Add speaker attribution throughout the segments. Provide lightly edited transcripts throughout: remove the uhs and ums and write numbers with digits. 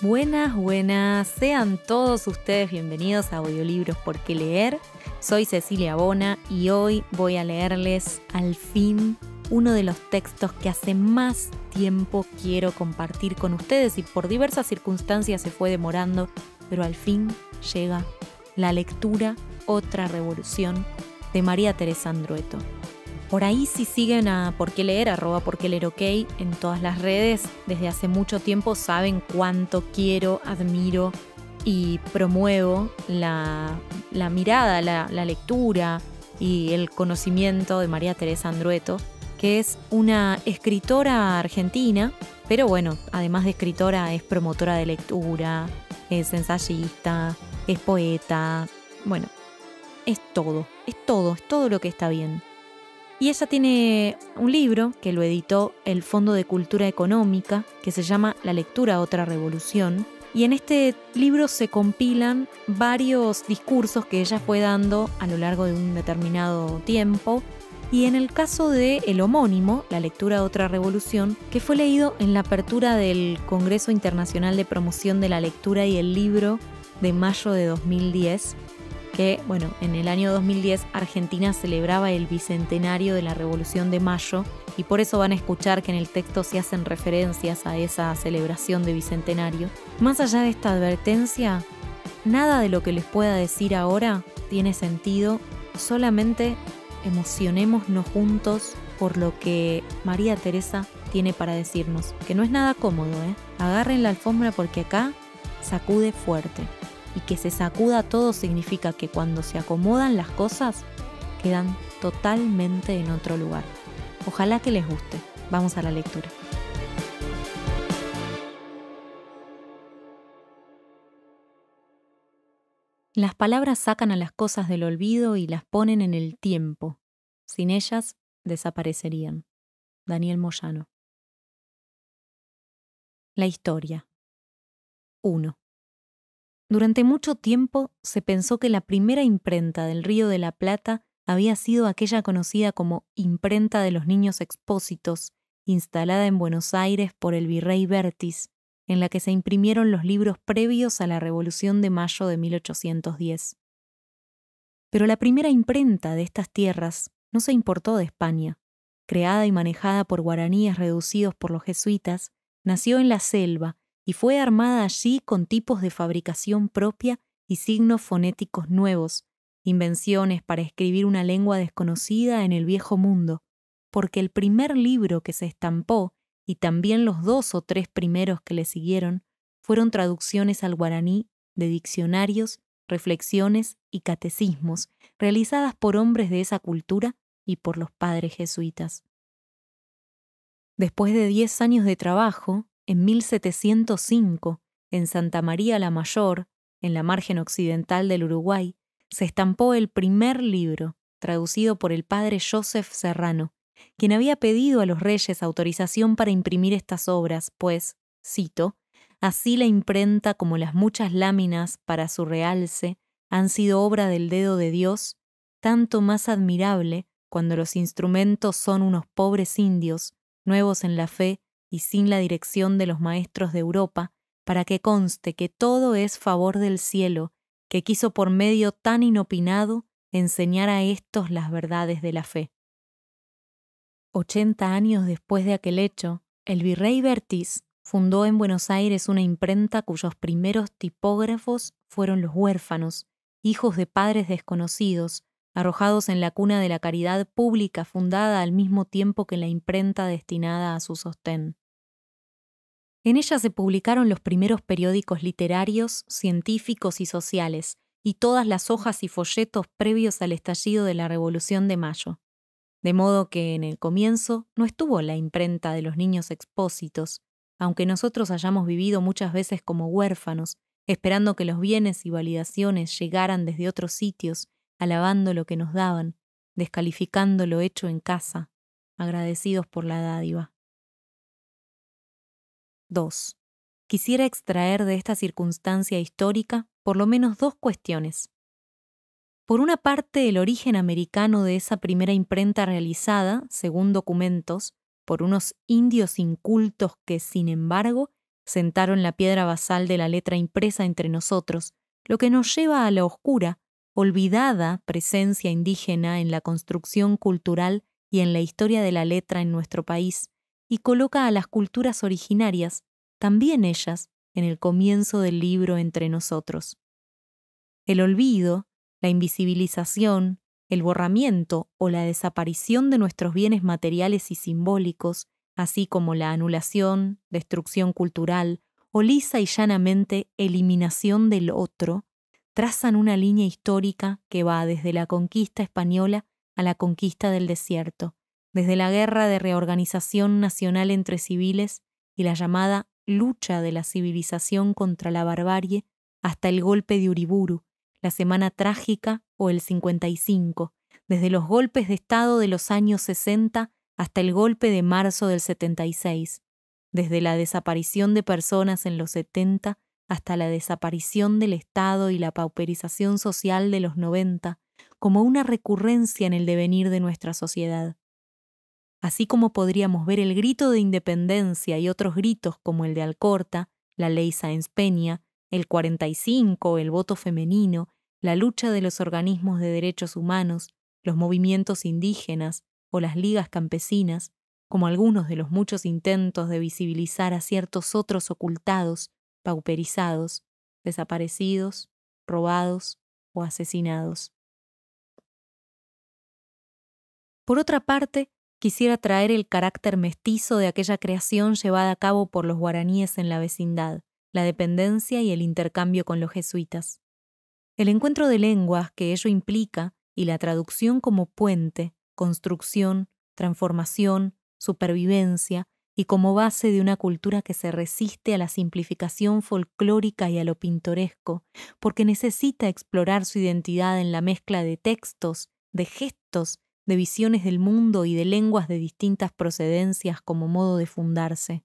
Speaker 1: Buenas, buenas. Sean todos ustedes bienvenidos a Audiolibros por qué leer. Soy Cecilia Bona y hoy voy a leerles al fin uno de los textos que hace más tiempo quiero compartir con ustedes y por diversas circunstancias se fue demorando, pero al fin llega la lectura Otra Revolución de María Teresa Andrueto. Por ahí si siguen a Por qué leer, @porqueleerok en todas las redes, desde hace mucho tiempo saben cuánto quiero, admiro y promuevo la mirada, la lectura y el conocimiento de María Teresa Andrueto, que es una escritora argentina, pero bueno, además de escritora es promotora de lectura, es ensayista, es poeta, bueno, es todo lo que está bien. Y ella tiene un libro que lo editó el Fondo de Cultura Económica, que se llama La lectura Otra Revolución. Y en este libro se compilan varios discursos que ella fue dando a lo largo de un determinado tiempo. Y en el caso de el homónimo, La lectura Otra Revolución, que fue leído en la apertura del Congreso Internacional de Promoción de la Lectura y el Libro de mayo de 2010, que, bueno, en el año 2010 Argentina celebraba el bicentenario de la Revolución de Mayo y por eso van a escuchar que en el texto se hacen referencias a esa celebración de bicentenario. Más allá de esta advertencia, nada de lo que les pueda decir ahora tiene sentido, solamente emocionémonos juntos por lo que María Teresa tiene para decirnos, que no es nada cómodo, Agarren la alfombra porque acá sacude fuerte. Y que se sacuda todo significa que cuando se acomodan las cosas, quedan totalmente en otro lugar. Ojalá que les guste. Vamos a la lectura. Las palabras sacan a las cosas del olvido y las ponen en el tiempo. Sin ellas, desaparecerían. Daniel Moyano. La historia. 1. Durante mucho tiempo se pensó que la primera imprenta del Río de la Plata había sido aquella conocida como Imprenta de los Niños Expósitos, instalada en Buenos Aires por el virrey Bertis, en la que se imprimieron los libros previos a la Revolución de Mayo de 1810. Pero la primera imprenta de estas tierras no se importó de España. Creada y manejada por guaraníes reducidos por los jesuitas, nació en la selva y fue armada allí con tipos de fabricación propia y signos fonéticos nuevos, invenciones para escribir una lengua desconocida en el viejo mundo, porque el primer libro que se estampó, y también los 2 o 3 primeros que le siguieron, fueron traducciones al guaraní de diccionarios, reflexiones y catecismos, realizadas por hombres de esa cultura y por los padres jesuitas. Después de 10 años de trabajo, en 1705, en Santa María la Mayor, en la margen occidental del Uruguay, se estampó el primer libro, traducido por el padre Joseph Serrano, quien había pedido a los reyes autorización para imprimir estas obras, pues, cito, «así la imprenta como las muchas láminas para su realce han sido obra del dedo de Dios, tanto más admirable cuando los instrumentos son unos pobres indios, nuevos en la fe, y sin la dirección de los maestros de Europa, para que conste que todo es favor del cielo, que quiso por medio tan inopinado enseñar a éstos las verdades de la fe». 80 años después de aquel hecho, el virrey Bertis fundó en Buenos Aires una imprenta cuyos primeros tipógrafos fueron los huérfanos, hijos de padres desconocidos, arrojados en la cuna de la caridad pública fundada al mismo tiempo que la imprenta destinada a su sostén. En ella se publicaron los primeros periódicos literarios, científicos y sociales, y todas las hojas y folletos previos al estallido de la Revolución de Mayo. De modo que en el comienzo no estuvo la imprenta de los niños expósitos, aunque nosotros hayamos vivido muchas veces como huérfanos, esperando que los bienes y validaciones llegaran desde otros sitios, alabando lo que nos daban, descalificando lo hecho en casa, agradecidos por la dádiva. 2. Quisiera extraer de esta circunstancia histórica por lo menos 2 cuestiones. Por una parte, el origen americano de esa primera imprenta realizada, según documentos, por unos indios incultos que, sin embargo, sentaron la piedra basal de la letra impresa entre nosotros, lo que nos lleva a la oscura, olvidada presencia indígena en la construcción cultural y en la historia de la letra en nuestro país, y coloca a las culturas originarias, también ellas, en el comienzo del libro entre nosotros. El olvido, la invisibilización, el borramiento o la desaparición de nuestros bienes materiales y simbólicos, así como la anulación, destrucción cultural o lisa y llanamente eliminación del otro, trazan una línea histórica que va desde la conquista española a la conquista del desierto, desde la guerra de reorganización nacional entre civiles y la llamada lucha de la civilización contra la barbarie hasta el golpe de Uriburu, la Semana Trágica o el 55, desde los golpes de Estado de los años 60 hasta el golpe de marzo del 76, desde la desaparición de personas en los 70 hasta la desaparición del Estado y la pauperización social de los 90, como una recurrencia en el devenir de nuestra sociedad. Así como podríamos ver el grito de independencia y otros gritos como el de Alcorta, la ley Sáenz Peña, el 45, el voto femenino, la lucha de los organismos de derechos humanos, los movimientos indígenas o las ligas campesinas, como algunos de los muchos intentos de visibilizar a ciertos otros ocultados, pauperizados, desaparecidos, robados o asesinados. Por otra parte, quisiera traer el carácter mestizo de aquella creación llevada a cabo por los guaraníes en la vecindad, la dependencia y el intercambio con los jesuitas. El encuentro de lenguas que ello implica y la traducción como puente, construcción, transformación, supervivencia y como base de una cultura que se resiste a la simplificación folclórica y a lo pintoresco, porque necesita explorar su identidad en la mezcla de textos, de gestos, de visiones del mundo y de lenguas de distintas procedencias como modo de fundarse.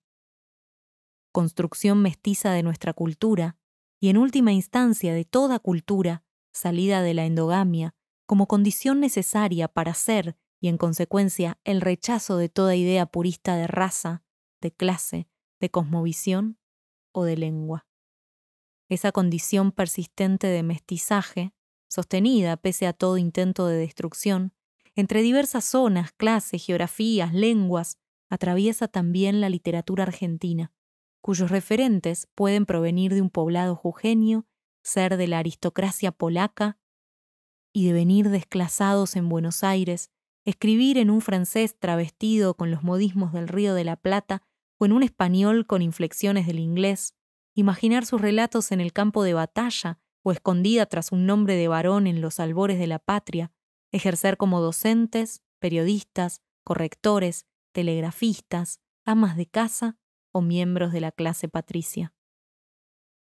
Speaker 1: Construcción mestiza de nuestra cultura, y en última instancia de toda cultura, salida de la endogamia, como condición necesaria para ser y en consecuencia el rechazo de toda idea purista de raza, de clase, de cosmovisión o de lengua. Esa condición persistente de mestizaje, sostenida pese a todo intento de destrucción, entre diversas zonas, clases, geografías, lenguas, atraviesa también la literatura argentina, cuyos referentes pueden provenir de un poblado jujeño, ser de la aristocracia polaca y de venir desclasados en Buenos Aires, escribir en un francés travestido con los modismos del Río de la Plata o en un español con inflexiones del inglés, imaginar sus relatos en el campo de batalla o escondida tras un nombre de varón en los albores de la patria, ejercer como docentes, periodistas, correctores, telegrafistas, amas de casa o miembros de la clase patricia.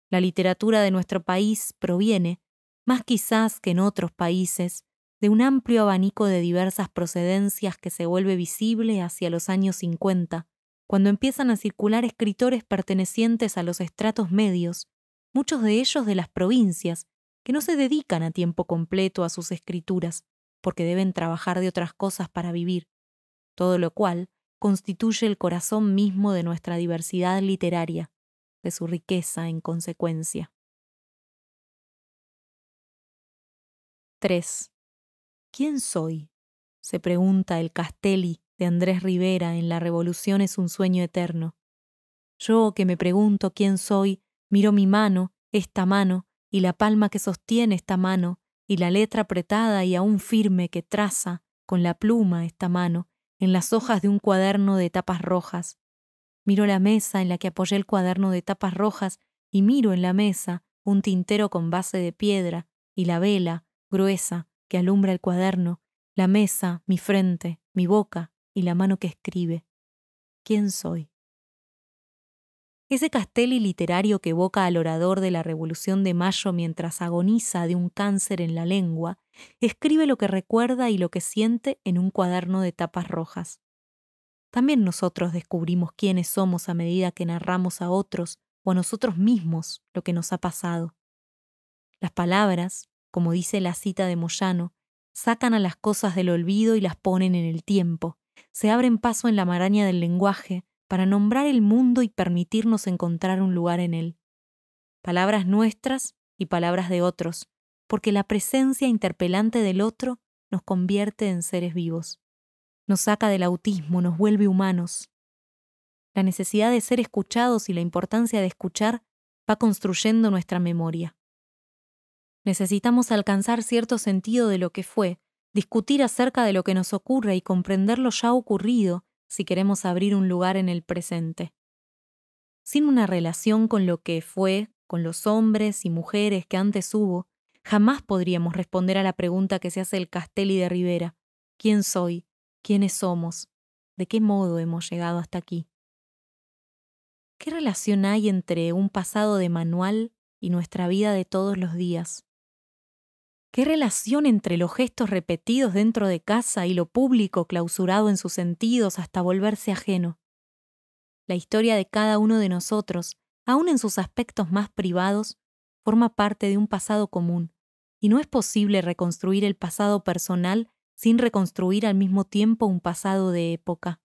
Speaker 1: La literatura de nuestro país proviene, más quizás que en otros países, de un amplio abanico de diversas procedencias que se vuelve visible hacia los años 50, cuando empiezan a circular escritores pertenecientes a los estratos medios, muchos de ellos de las provincias, que no se dedican a tiempo completo a sus escrituras, porque deben trabajar de otras cosas para vivir, todo lo cual constituye el corazón mismo de nuestra diversidad literaria, de su riqueza en consecuencia. 3. ¿Quién soy?, se pregunta el Castelli de Andrés Rivera en La Revolución es un sueño eterno. Yo que me pregunto quién soy, miro mi mano, esta mano, y la palma que sostiene esta mano, y la letra apretada y aún firme que traza, con la pluma esta mano, en las hojas de un cuaderno de tapas rojas. Miro la mesa en la que apoyé el cuaderno de tapas rojas y miro en la mesa un tintero con base de piedra y la vela, gruesa, que alumbra el cuaderno, la mesa, mi frente, mi boca y la mano que escribe. ¿Quién soy? Ese Castelli literario que evoca al orador de la Revolución de Mayo mientras agoniza de un cáncer en la lengua, escribe lo que recuerda y lo que siente en un cuaderno de tapas rojas. También nosotros descubrimos quiénes somos a medida que narramos a otros o a nosotros mismos lo que nos ha pasado. Las palabras, como dice la cita de Moyano, sacan a las cosas del olvido y las ponen en el tiempo, se abren paso en la maraña del lenguaje, para nombrar el mundo y permitirnos encontrar un lugar en él. Palabras nuestras y palabras de otros, porque la presencia interpelante del otro nos convierte en seres vivos. Nos saca del autismo, nos vuelve humanos. La necesidad de ser escuchados y la importancia de escuchar va construyendo nuestra memoria. Necesitamos alcanzar cierto sentido de lo que fue, discutir acerca de lo que nos ocurre y comprender lo ya ocurrido si queremos abrir un lugar en el presente. Sin una relación con lo que fue, con los hombres y mujeres que antes hubo, jamás podríamos responder a la pregunta que se hace el Castelli de Rivera: ¿quién soy? ¿Quiénes somos? ¿De qué modo hemos llegado hasta aquí? ¿Qué relación hay entre un pasado de manual y nuestra vida de todos los días? ¿Qué relación entre los gestos repetidos dentro de casa y lo público clausurado en sus sentidos hasta volverse ajeno? La historia de cada uno de nosotros, aun en sus aspectos más privados, forma parte de un pasado común, y no es posible reconstruir el pasado personal sin reconstruir al mismo tiempo un pasado de época.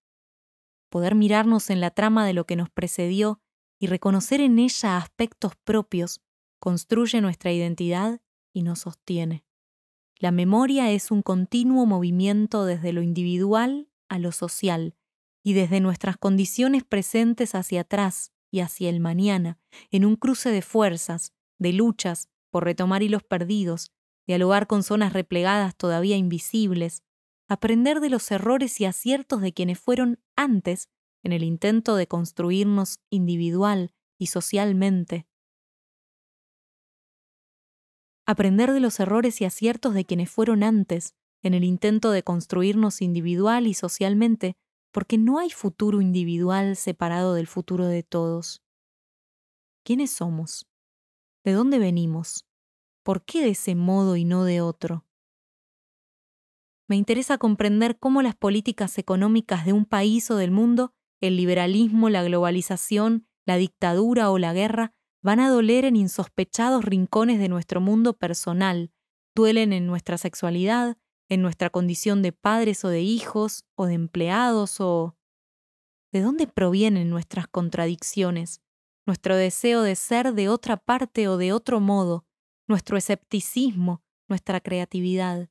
Speaker 1: Poder mirarnos en la trama de lo que nos precedió y reconocer en ella aspectos propios construye nuestra identidad y nos sostiene. La memoria es un continuo movimiento desde lo individual a lo social y desde nuestras condiciones presentes hacia atrás y hacia el mañana, en un cruce de fuerzas, de luchas por retomar hilos perdidos, dialogar con zonas replegadas todavía invisibles, aprender de los errores y aciertos de quienes fueron antes en el intento de construirnos individual y socialmente. Aprender de los errores y aciertos de quienes fueron antes en el intento de construirnos individual y socialmente, porque no hay futuro individual separado del futuro de todos. ¿Quiénes somos? ¿De dónde venimos? ¿Por qué de ese modo y no de otro? Me interesa comprender cómo las políticas económicas de un país o del mundo, el liberalismo, la globalización, la dictadura o la guerra, van a doler en insospechados rincones de nuestro mundo personal, duelen en nuestra sexualidad, en nuestra condición de padres o de hijos, o de empleados, o... ¿De dónde provienen nuestras contradicciones, nuestro deseo de ser de otra parte o de otro modo, nuestro escepticismo, nuestra creatividad?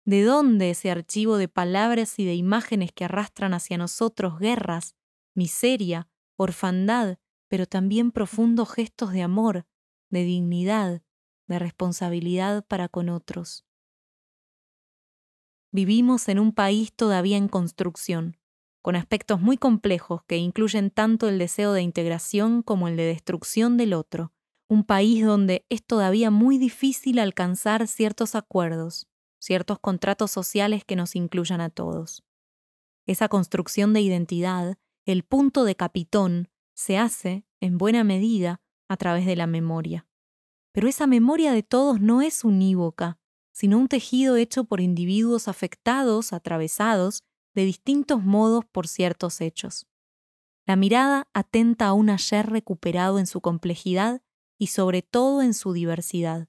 Speaker 1: ¿De dónde ese archivo de palabras y de imágenes que arrastran hacia nosotros guerras, miseria, orfandad, pero también profundos gestos de amor, de dignidad, de responsabilidad para con otros? Vivimos en un país todavía en construcción, con aspectos muy complejos que incluyen tanto el deseo de integración como el de destrucción del otro, un país donde es todavía muy difícil alcanzar ciertos acuerdos, ciertos contratos sociales que nos incluyan a todos. Esa construcción de identidad, el punto de capitón, se hace, en buena medida, a través de la memoria. Pero esa memoria de todos no es unívoca, sino un tejido hecho por individuos afectados, atravesados, de distintos modos por ciertos hechos. La mirada atenta a un ayer recuperado en su complejidad y sobre todo en su diversidad.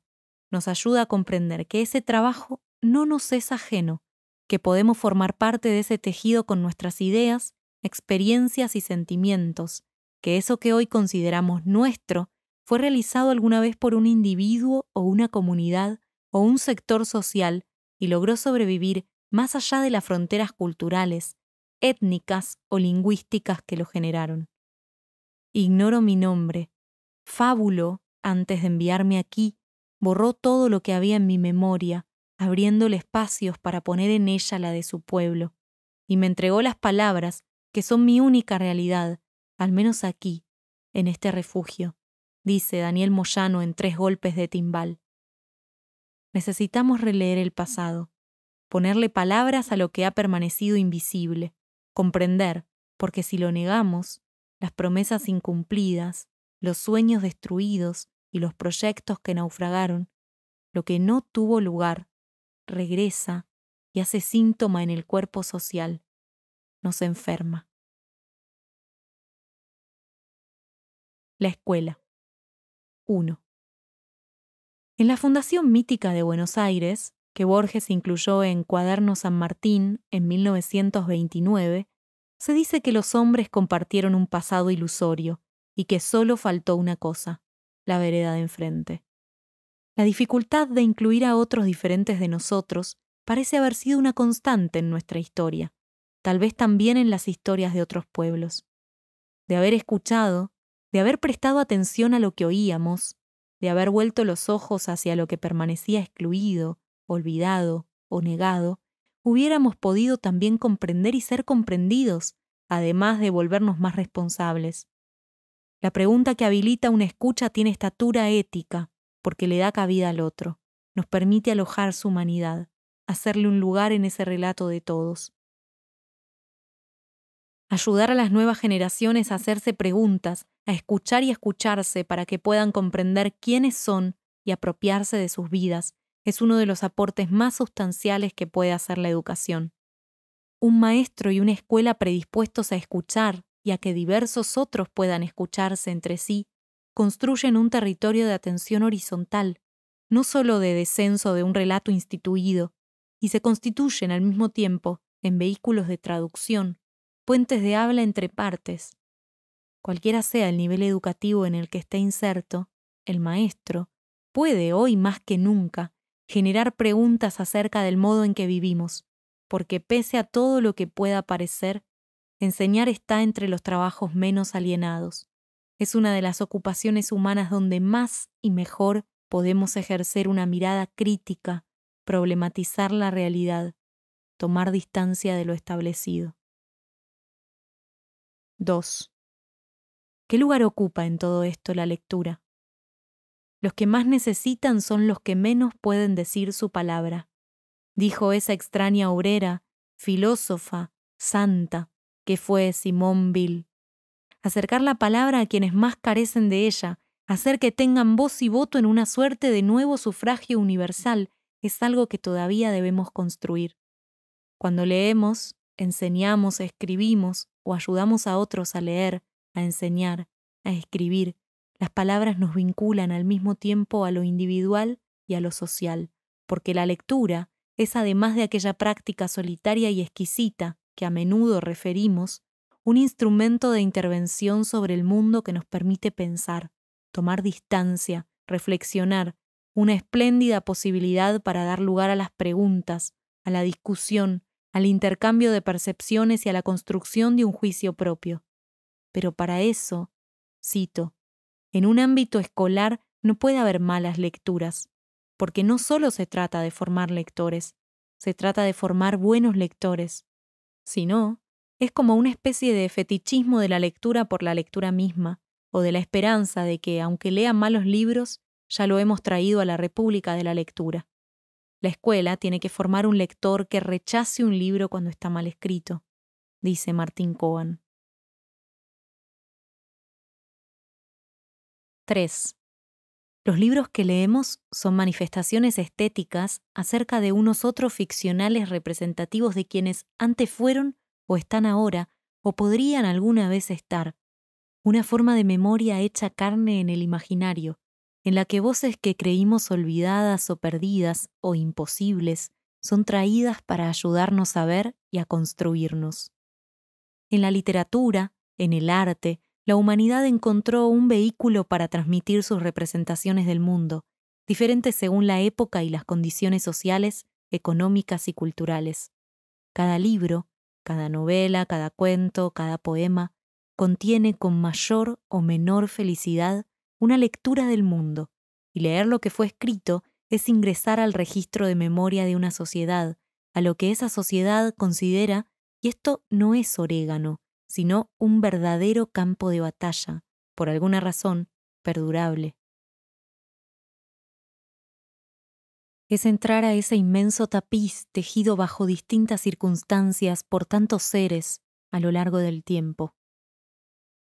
Speaker 1: Nos ayuda a comprender que ese trabajo no nos es ajeno, que podemos formar parte de ese tejido con nuestras ideas, experiencias y sentimientos, que eso que hoy consideramos nuestro fue realizado alguna vez por un individuo o una comunidad o un sector social y logró sobrevivir más allá de las fronteras culturales, étnicas o lingüísticas que lo generaron. Ignoro mi nombre. Fábulo, antes de enviarme aquí, borró todo lo que había en mi memoria, abriéndole espacios para poner en ella la de su pueblo, y me entregó las palabras que son mi única realidad, al menos aquí, en este refugio, dice Daniel Moyano en 3 golpes de timbal. Necesitamos releer el pasado, ponerle palabras a lo que ha permanecido invisible, comprender, porque si lo negamos, las promesas incumplidas, los sueños destruidos y los proyectos que naufragaron, lo que no tuvo lugar, regresa y hace síntoma en el cuerpo social, nos enferma. La escuela. 1. En la Fundación Mítica de Buenos Aires, que Borges incluyó en Cuaderno San Martín en 1929, Se dice que los hombres compartieron un pasado ilusorio y que solo faltó una cosa, la vereda de enfrente. La dificultad de incluir a otros diferentes de nosotros parece haber sido una constante en nuestra historia, tal vez también en las historias de otros pueblos. De haber escuchado, de haber prestado atención a lo que oíamos, de haber vuelto los ojos hacia lo que permanecía excluido, olvidado o negado, hubiéramos podido también comprender y ser comprendidos, además de volvernos más responsables. La pregunta que habilita una escucha tiene estatura ética, porque le da cabida al otro, nos permite alojar su humanidad, hacerle un lugar en ese relato de todos. Ayudar a las nuevas generaciones a hacerse preguntas, a escuchar y a escucharse para que puedan comprender quiénes son y apropiarse de sus vidas, es uno de los aportes más sustanciales que puede hacer la educación. Un maestro y una escuela predispuestos a escuchar y a que diversos otros puedan escucharse entre sí, construyen un territorio de atención horizontal, no solo de descenso de un relato instituido, y se constituyen al mismo tiempo en vehículos de traducción, puentes de habla entre partes. Cualquiera sea el nivel educativo en el que esté inserto, el maestro puede, hoy más que nunca, generar preguntas acerca del modo en que vivimos, porque pese a todo lo que pueda parecer, enseñar está entre los trabajos menos alienados. Es una de las ocupaciones humanas donde más y mejor podemos ejercer una mirada crítica, problematizar la realidad, tomar distancia de lo establecido. 2. ¿Qué lugar ocupa en todo esto la lectura? Los que más necesitan son los que menos pueden decir su palabra, dijo esa extraña obrera, filósofa, santa, que fue Simone Weil. Acercar la palabra a quienes más carecen de ella, hacer que tengan voz y voto en una suerte de nuevo sufragio universal, es algo que todavía debemos construir. Cuando leemos, enseñamos, escribimos o ayudamos a otros a leer, a enseñar, a escribir, las palabras nos vinculan al mismo tiempo a lo individual y a lo social, porque la lectura es, además de aquella práctica solitaria y exquisita que a menudo referimos, un instrumento de intervención sobre el mundo que nos permite pensar, tomar distancia, reflexionar, una espléndida posibilidad para dar lugar a las preguntas, a la discusión, al intercambio de percepciones y a la construcción de un juicio propio. Pero para eso, cito, en un ámbito escolar no puede haber malas lecturas, porque no solo se trata de formar lectores, se trata de formar buenos lectores. Si no, es como una especie de fetichismo de la lectura por la lectura misma, o de la esperanza de que, aunque lean malos libros, ya lo hemos traído a la República de la lectura. La escuela tiene que formar un lector que rechace un libro cuando está mal escrito, dice Martín Cohen. 3. Los libros que leemos son manifestaciones estéticas acerca de unos otros ficcionales representativos de quienes antes fueron o están ahora o podrían alguna vez estar. Una forma de memoria hecha carne en el imaginario, en la que voces que creímos olvidadas o perdidas o imposibles son traídas para ayudarnos a ver y a construirnos. En la literatura, en el arte, la humanidad encontró un vehículo para transmitir sus representaciones del mundo, diferentes según la época y las condiciones sociales, económicas y culturales. Cada libro, cada novela, cada cuento, cada poema, contiene con mayor o menor felicidad una lectura del mundo, y leer lo que fue escrito es ingresar al registro de memoria de una sociedad, a lo que esa sociedad considera, y esto no es orégano, sino un verdadero campo de batalla, por alguna razón, perdurable. Es entrar a ese inmenso tapiz tejido bajo distintas circunstancias por tantos seres a lo largo del tiempo.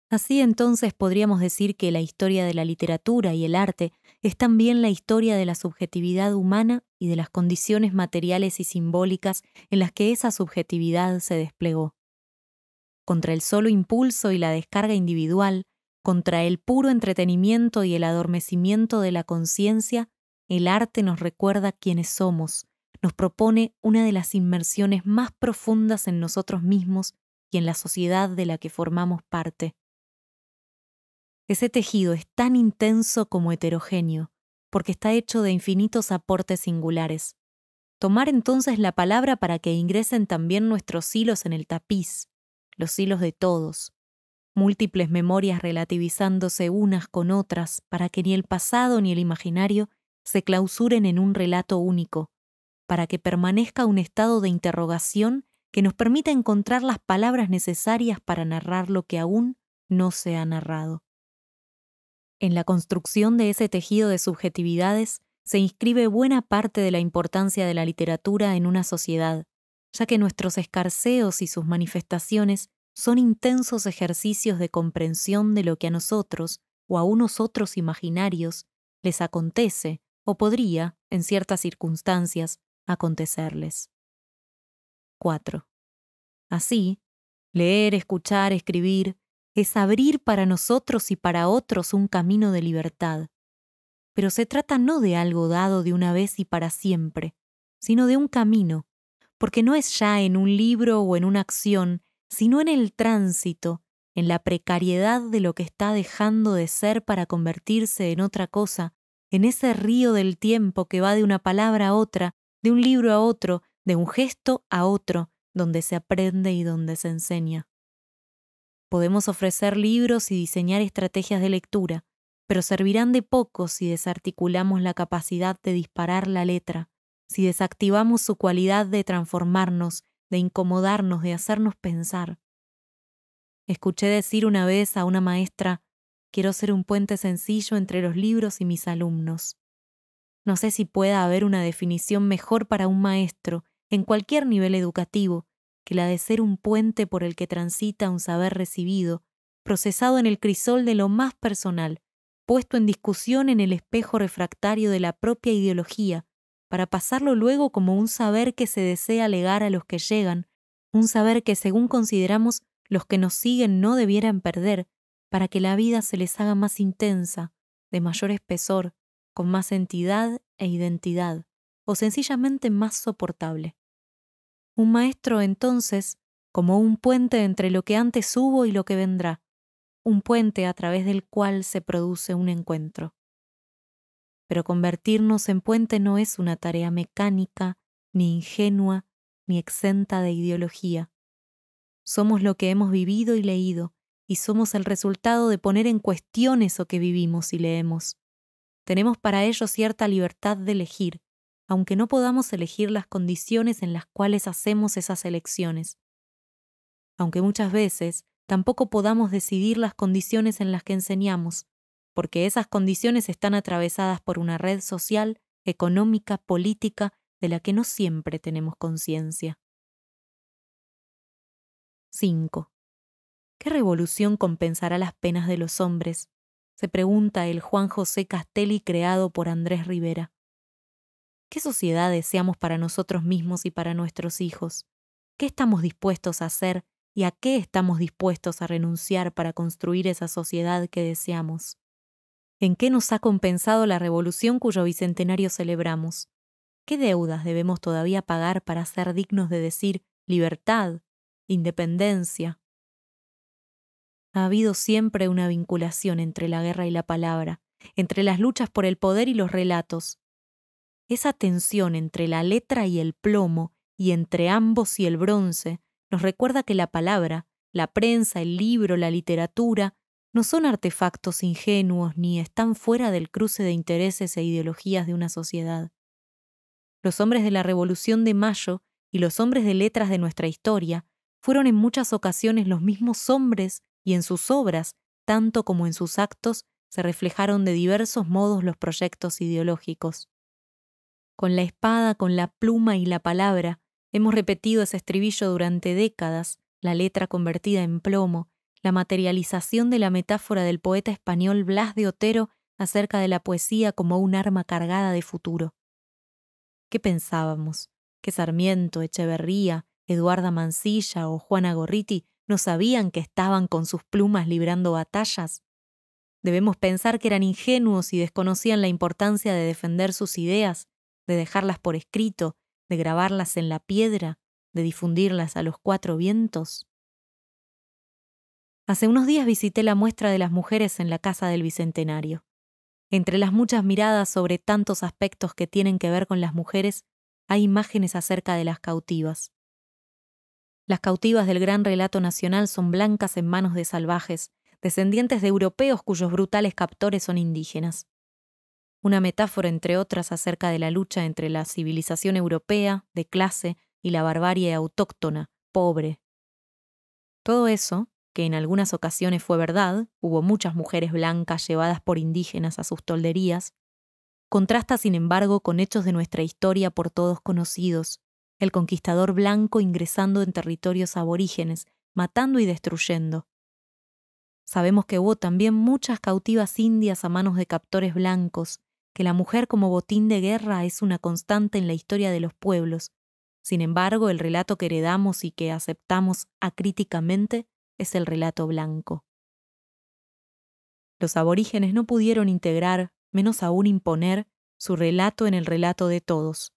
Speaker 1: Así entonces podríamos decir que la historia de la literatura y el arte es también la historia de la subjetividad humana y de las condiciones materiales y simbólicas en las que esa subjetividad se desplegó. Contra el solo impulso y la descarga individual, contra el puro entretenimiento y el adormecimiento de la conciencia, el arte nos recuerda quiénes somos, nos propone una de las inmersiones más profundas en nosotros mismos y en la sociedad de la que formamos parte. Ese tejido es tan intenso como heterogéneo, porque está hecho de infinitos aportes singulares. Tomar entonces la palabra para que ingresen también nuestros hilos en el tapiz, los hilos de todos, múltiples memorias relativizándose unas con otras para que ni el pasado ni el imaginario se clausuren en un relato único, para que permanezca un estado de interrogación que nos permita encontrar las palabras necesarias para narrar lo que aún no se ha narrado. En la construcción de ese tejido de subjetividades se inscribe buena parte de la importancia de la literatura en una sociedad, ya que nuestros escarceos y sus manifestaciones son intensos ejercicios de comprensión de lo que a nosotros o a unos otros imaginarios les acontece o podría, en ciertas circunstancias, acontecerles. 4. Así, leer, escuchar, escribir, es abrir para nosotros y para otros un camino de libertad. Pero se trata no de algo dado de una vez y para siempre, sino de un camino, porque no es ya en un libro o en una acción, sino en el tránsito, en la precariedad de lo que está dejando de ser para convertirse en otra cosa, en ese río del tiempo que va de una palabra a otra, de un libro a otro, de un gesto a otro, donde se aprende y donde se enseña. Podemos ofrecer libros y diseñar estrategias de lectura, pero servirán de poco si desarticulamos la capacidad de disparar la letra, si desactivamos su cualidad de transformarnos, de incomodarnos, de hacernos pensar. Escuché decir una vez a una maestra: quiero ser un puente sencillo entre los libros y mis alumnos. No sé si pueda haber una definición mejor para un maestro, en cualquier nivel educativo, que la de ser un puente por el que transita un saber recibido, procesado en el crisol de lo más personal, puesto en discusión en el espejo refractario de la propia ideología, para pasarlo luego como un saber que se desea legar a los que llegan, un saber que según consideramos los que nos siguen no debieran perder, para que la vida se les haga más intensa, de mayor espesor, con más entidad e identidad, o sencillamente más soportable. Un maestro, entonces, como un puente entre lo que antes hubo y lo que vendrá, un puente a través del cual se produce un encuentro. Pero convertirnos en puente no es una tarea mecánica, ni ingenua, ni exenta de ideología. Somos lo que hemos vivido y leído, y somos el resultado de poner en cuestión eso que vivimos y leemos. Tenemos para ello cierta libertad de elegir, aunque no podamos elegir las condiciones en las cuales hacemos esas elecciones. Aunque muchas veces tampoco podamos decidir las condiciones en las que enseñamos, porque esas condiciones están atravesadas por una red social, económica, política, de la que no siempre tenemos conciencia. 5. ¿Qué revolución compensará las penas de los hombres?, se pregunta el Juan José Castelli creado por Andrés Rivera. ¿Qué sociedad deseamos para nosotros mismos y para nuestros hijos? ¿Qué estamos dispuestos a hacer y a qué estamos dispuestos a renunciar para construir esa sociedad que deseamos? ¿En qué nos ha compensado la revolución cuyo bicentenario celebramos? ¿Qué deudas debemos todavía pagar para ser dignos de decir libertad, independencia? Ha habido siempre una vinculación entre la guerra y la palabra, entre las luchas por el poder y los relatos. Esa tensión entre la letra y el plomo, y entre ambos y el bronce, nos recuerda que la palabra, la prensa, el libro, la literatura, no son artefactos ingenuos ni están fuera del cruce de intereses e ideologías de una sociedad. Los hombres de la Revolución de Mayo y los hombres de letras de nuestra historia fueron en muchas ocasiones los mismos hombres y en sus obras, tanto como en sus actos, se reflejaron de diversos modos los proyectos ideológicos. Con la espada, con la pluma y la palabra, hemos repetido ese estribillo durante décadas, la letra convertida en plomo, la materialización de la metáfora del poeta español Blas de Otero acerca de la poesía como un arma cargada de futuro. ¿Qué pensábamos? ¿Que Sarmiento, Echeverría, Eduarda Mansilla o Juana Gorriti no sabían que estaban con sus plumas librando batallas? Debemos pensar que eran ingenuos y desconocían la importancia de defender sus ideas, de dejarlas por escrito, de grabarlas en la piedra, de difundirlas a los cuatro vientos. Hace unos días visité la muestra de las mujeres en la Casa del Bicentenario. Entre las muchas miradas sobre tantos aspectos que tienen que ver con las mujeres, hay imágenes acerca de las cautivas. Las cautivas del gran relato nacional son blancas en manos de salvajes, descendientes de europeos cuyos brutales captores son indígenas. Una metáfora, entre otras, acerca de la lucha entre la civilización europea, de clase, y la barbarie autóctona, pobre. Todo eso, que en algunas ocasiones fue verdad, hubo muchas mujeres blancas llevadas por indígenas a sus tolderías, contrasta sin embargo con hechos de nuestra historia por todos conocidos, el conquistador blanco ingresando en territorios aborígenes, matando y destruyendo. Sabemos que hubo también muchas cautivas indias a manos de captores blancos, que la mujer como botín de guerra es una constante en la historia de los pueblos. Sin embargo, el relato que heredamos y que aceptamos acríticamente es el relato blanco. Los aborígenes no pudieron integrar, menos aún imponer, su relato en el relato de todos.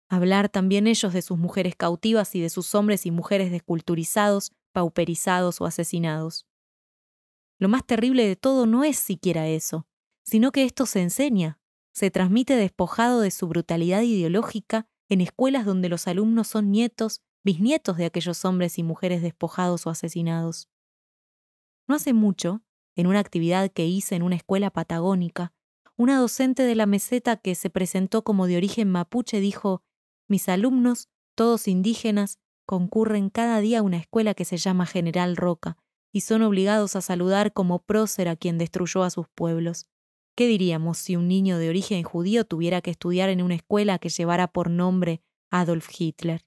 Speaker 1: Hablar también ellos de sus mujeres cautivas y de sus hombres y mujeres desculturizados, pauperizados o asesinados. Lo más terrible de todo no es siquiera eso, sino que esto se enseña, se transmite despojado de su brutalidad ideológica en escuelas donde los alumnos son nietos, bisnietos de aquellos hombres y mujeres despojados o asesinados. No hace mucho, en una actividad que hice en una escuela patagónica, una docente de la meseta que se presentó como de origen mapuche dijo: «Mis alumnos, todos indígenas, concurren cada día a una escuela que se llama General Roca y son obligados a saludar como prócer a quien destruyó a sus pueblos. ¿Qué diríamos si un niño de origen judío tuviera que estudiar en una escuela que llevara por nombre Adolf Hitler?»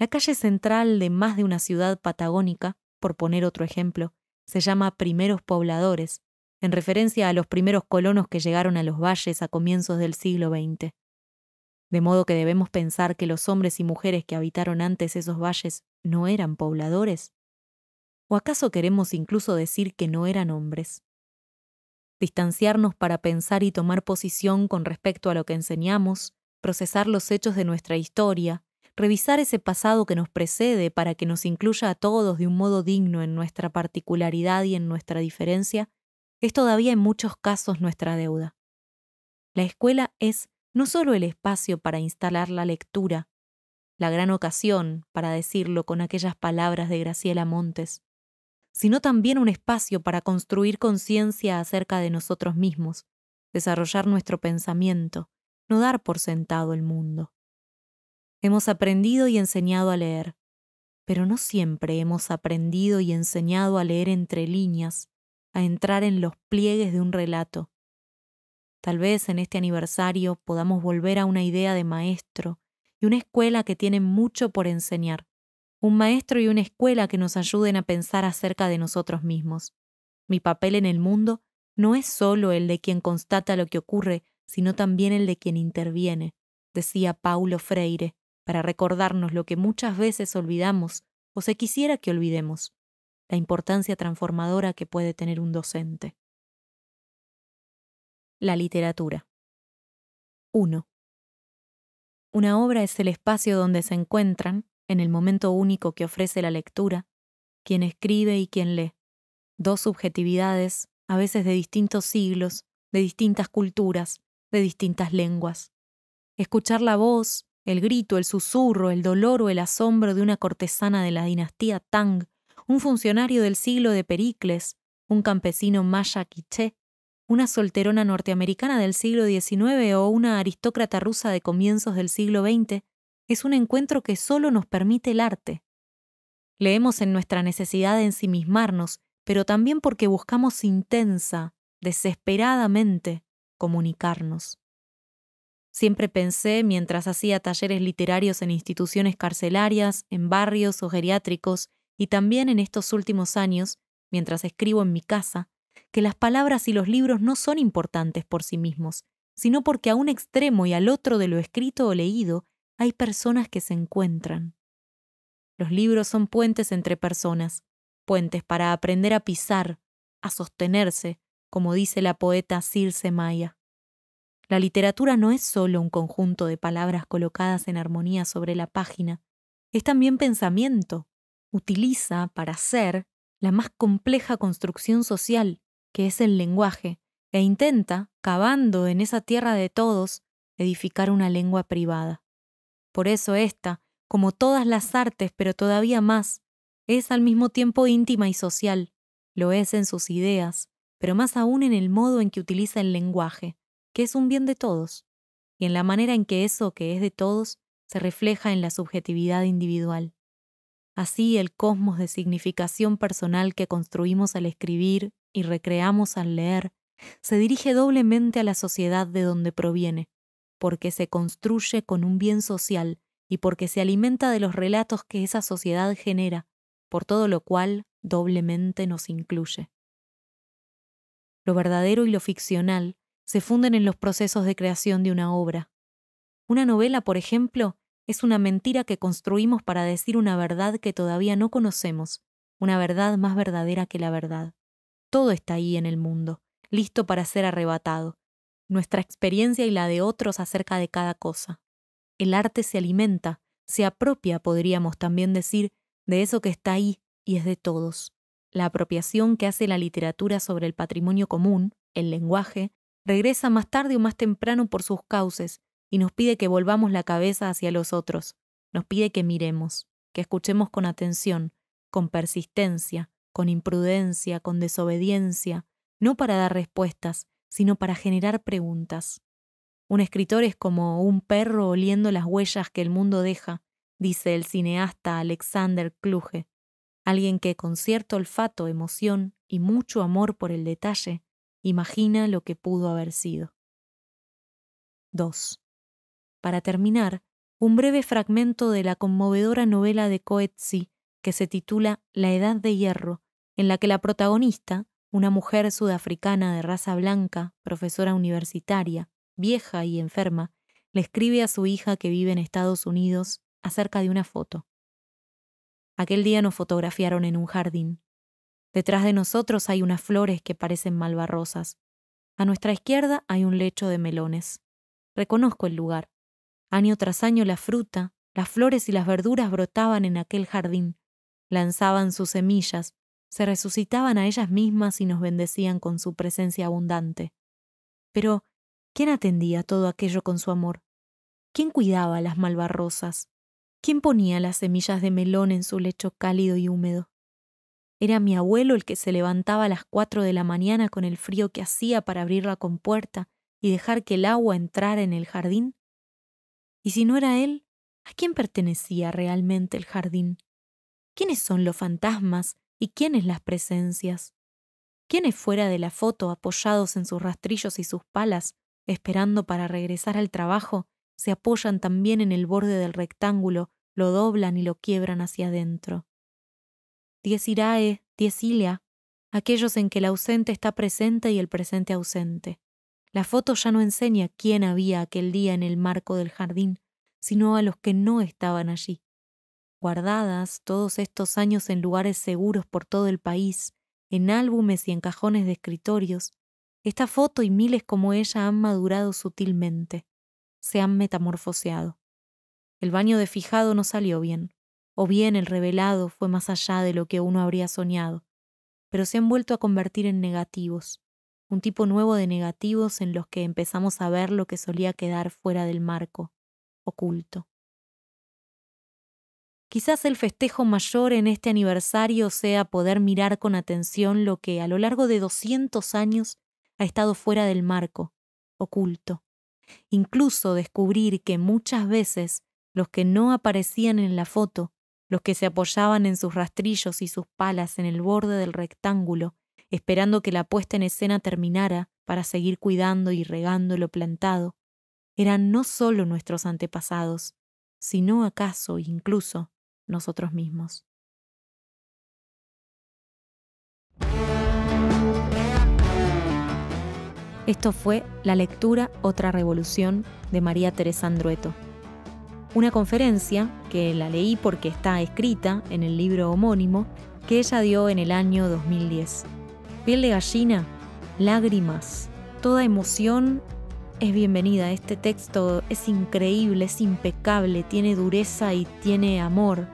Speaker 1: La calle central de más de una ciudad patagónica, por poner otro ejemplo, se llama Primeros Pobladores, en referencia a los primeros colonos que llegaron a los valles a comienzos del siglo XX. De modo que debemos pensar que los hombres y mujeres que habitaron antes esos valles no eran pobladores. ¿O acaso queremos incluso decir que no eran hombres? Distanciarnos para pensar y tomar posición con respecto a lo que enseñamos, procesar los hechos de nuestra historia, revisar ese pasado que nos precede para que nos incluya a todos de un modo digno en nuestra particularidad y en nuestra diferencia, es todavía en muchos casos nuestra deuda. La escuela es no solo el espacio para instalar la lectura, la gran ocasión, para decirlo con aquellas palabras de Graciela Montes, sino también un espacio para construir conciencia acerca de nosotros mismos, desarrollar nuestro pensamiento, no dar por sentado el mundo. Hemos aprendido y enseñado a leer, pero no siempre hemos aprendido y enseñado a leer entre líneas, a entrar en los pliegues de un relato. Tal vez en este aniversario podamos volver a una idea de maestro y una escuela que tienen mucho por enseñar. Un maestro y una escuela que nos ayuden a pensar acerca de nosotros mismos. Mi papel en el mundo no es solo el de quien constata lo que ocurre, sino también el de quien interviene, decía Paulo Freire, para recordarnos lo que muchas veces olvidamos o se quisiera que olvidemos, la importancia transformadora que puede tener un docente. La literatura. 1. Una obra es el espacio donde se encuentran, en el momento único que ofrece la lectura, quien escribe y quien lee, dos subjetividades, a veces de distintos siglos, de distintas culturas, de distintas lenguas. Escuchar la voz, el grito, el susurro, el dolor o el asombro de una cortesana de la dinastía Tang, un funcionario del siglo de Pericles, un campesino maya quiché, una solterona norteamericana del siglo XIX o una aristócrata rusa de comienzos del siglo XX, es un encuentro que solo nos permite el arte. Leemos en nuestra necesidad de ensimismarnos, pero también porque buscamos intensa, desesperadamente, comunicarnos. Siempre pensé, mientras hacía talleres literarios en instituciones carcelarias, en barrios o geriátricos, y también en estos últimos años, mientras escribo en mi casa, que las palabras y los libros no son importantes por sí mismos, sino porque a un extremo y al otro de lo escrito o leído hay personas que se encuentran. Los libros son puentes entre personas, puentes para aprender a pisar, a sostenerse, como dice la poeta Circe Maya. La literatura no es solo un conjunto de palabras colocadas en armonía sobre la página, es también pensamiento, utiliza para hacer la más compleja construcción social, que es el lenguaje, e intenta, cavando en esa tierra de todos, edificar una lengua privada. Por eso esta, como todas las artes, pero todavía más, es al mismo tiempo íntima y social. Lo es en sus ideas, pero más aún en el modo en que utiliza el lenguaje, que es un bien de todos, y en la manera en que eso que es de todos se refleja en la subjetividad individual. Así el cosmos de significación personal que construimos al escribir y recreamos al leer, se dirige doblemente a la sociedad de donde proviene, porque se construye con un bien social y porque se alimenta de los relatos que esa sociedad genera, por todo lo cual doblemente nos incluye. Lo verdadero y lo ficcional se funden en los procesos de creación de una obra. Una novela, por ejemplo, es una mentira que construimos para decir una verdad que todavía no conocemos, una verdad más verdadera que la verdad. Todo está ahí en el mundo, listo para ser arrebatado, nuestra experiencia y la de otros acerca de cada cosa. El arte se alimenta, se apropia, podríamos también decir, de eso que está ahí y es de todos. La apropiación que hace la literatura sobre el patrimonio común, el lenguaje, regresa más tarde o más temprano por sus cauces y nos pide que volvamos la cabeza hacia los otros, nos pide que miremos, que escuchemos con atención, con persistencia, con imprudencia, con desobediencia, no para dar respuestas, sino para generar preguntas. Un escritor es como un perro oliendo las huellas que el mundo deja, dice el cineasta Alexander Kluge, alguien que con cierto olfato, emoción y mucho amor por el detalle, imagina lo que pudo haber sido. 2. Para terminar, un breve fragmento de la conmovedora novela de Coetzee que se titula La Edad de Hierro, en la que la protagonista, una mujer sudafricana de raza blanca, profesora universitaria, vieja y enferma, le escribe a su hija que vive en Estados Unidos acerca de una foto. Aquel día nos fotografiaron en un jardín. Detrás de nosotros hay unas flores que parecen malvarrosas. A nuestra izquierda hay un lecho de melones. Reconozco el lugar. Año tras año la fruta, las flores y las verduras brotaban en aquel jardín, lanzaban sus semillas, se resucitaban a ellas mismas y nos bendecían con su presencia abundante. Pero, ¿quién atendía todo aquello con su amor? ¿Quién cuidaba las malvarrosas? ¿Quién ponía las semillas de melón en su lecho cálido y húmedo? ¿Era mi abuelo el que se levantaba a las 4 de la mañana con el frío que hacía para abrir la compuerta y dejar que el agua entrara en el jardín? Y si no era él, ¿a quién pertenecía realmente el jardín? ¿Quiénes son los fantasmas y quiénes las presencias? ¿Quiénes fuera de la foto, apoyados en sus rastrillos y sus palas, esperando para regresar al trabajo, se apoyan también en el borde del rectángulo, lo doblan y lo quiebran hacia adentro? Dies irae, dies illa, aquellos en que el ausente está presente y el presente ausente. La foto ya no enseña quién había aquel día en el marco del jardín, sino a los que no estaban allí. Guardadas todos estos años en lugares seguros por todo el país, en álbumes y en cajones de escritorios, esta foto y miles como ella han madurado sutilmente, se han metamorfoseado. El baño de fijado no salió bien, o bien el revelado fue más allá de lo que uno habría soñado, pero se han vuelto a convertir en negativos, un tipo nuevo de negativos en los que empezamos a ver lo que solía quedar fuera del marco, oculto. Quizás el festejo mayor en este aniversario sea poder mirar con atención lo que a lo largo de 200 años ha estado fuera del marco, oculto. Incluso descubrir que muchas veces los que no aparecían en la foto, los que se apoyaban en sus rastrillos y sus palas en el borde del rectángulo, esperando que la puesta en escena terminara para seguir cuidando y regando lo plantado, eran no solo nuestros antepasados, sino acaso incluso nosotros mismos. Esto fue La lectura, otra revolución de María Teresa Andrueto. Una conferencia que la leí porque está escrita en el libro homónimo que ella dio en el año 2010. Piel de gallina, lágrimas, toda emoción es bienvenida. Este texto es increíble, es impecable, tiene dureza y tiene amor.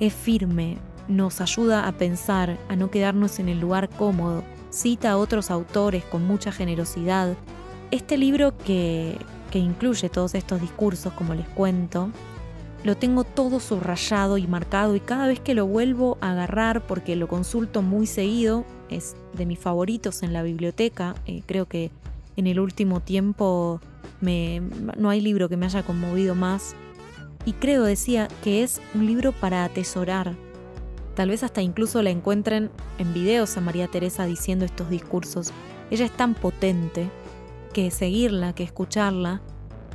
Speaker 1: Es firme, nos ayuda a pensar, a no quedarnos en el lugar cómodo, cita a otros autores con mucha generosidad. Este libro que incluye todos estos discursos, como les cuento, lo tengo todo subrayado y marcado, y cada vez que lo vuelvo a agarrar, porque lo consulto muy seguido, es de mis favoritos en la biblioteca. Creo que en el último tiempo no hay libro que me haya conmovido más. Y creo, decía, que es un libro para atesorar. Tal vez hasta incluso la encuentren en videos a María Teresa diciendo estos discursos. Ella es tan potente que seguirla, que escucharla,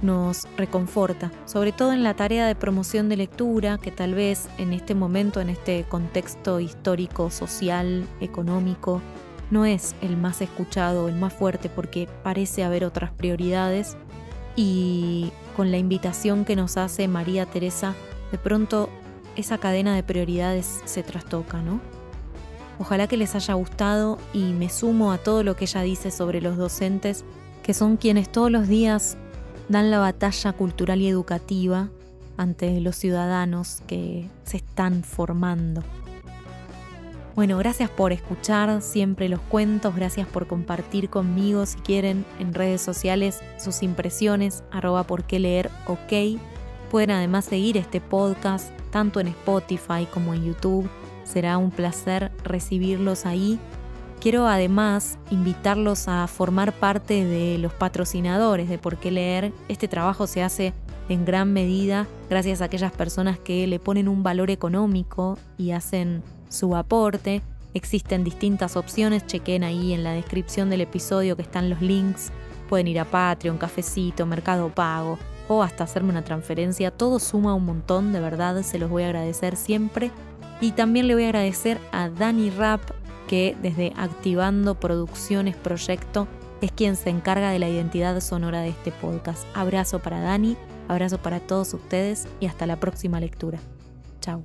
Speaker 1: nos reconforta, sobre todo en la tarea de promoción de lectura, que tal vez en este momento, en este contexto histórico, social, económico, no es el más escuchado, el más fuerte, porque parece haber otras prioridades. Y con la invitación que nos hace María Teresa, de pronto esa cadena de prioridades se trastoca, ¿no? Ojalá que les haya gustado, y me sumo a todo lo que ella dice sobre los docentes, que son quienes todos los días dan la batalla cultural y educativa ante los ciudadanos que se están formando. Bueno, gracias por escuchar siempre los cuentos, gracias por compartir conmigo, si quieren, en redes sociales sus impresiones, @porqueleer, ok. Pueden además seguir este podcast tanto en Spotify como en YouTube. Será un placer recibirlos ahí. Quiero además invitarlos a formar parte de los patrocinadores de Por qué leer. Este trabajo se hace en gran medida gracias a aquellas personas que le ponen un valor económico y hacen su aporte. Existen distintas opciones, chequen ahí en la descripción del episodio que están los links. Pueden ir a Patreon, Cafecito, Mercado Pago o hasta hacerme una transferencia. Todo suma un montón, de verdad, se los voy a agradecer siempre. Y también le voy a agradecer a Dani Rapp, que desde Activando Producciones Proyecto es quien se encarga de la identidad sonora de este podcast. Abrazo para Dani, abrazo para todos ustedes y hasta la próxima lectura. Chau.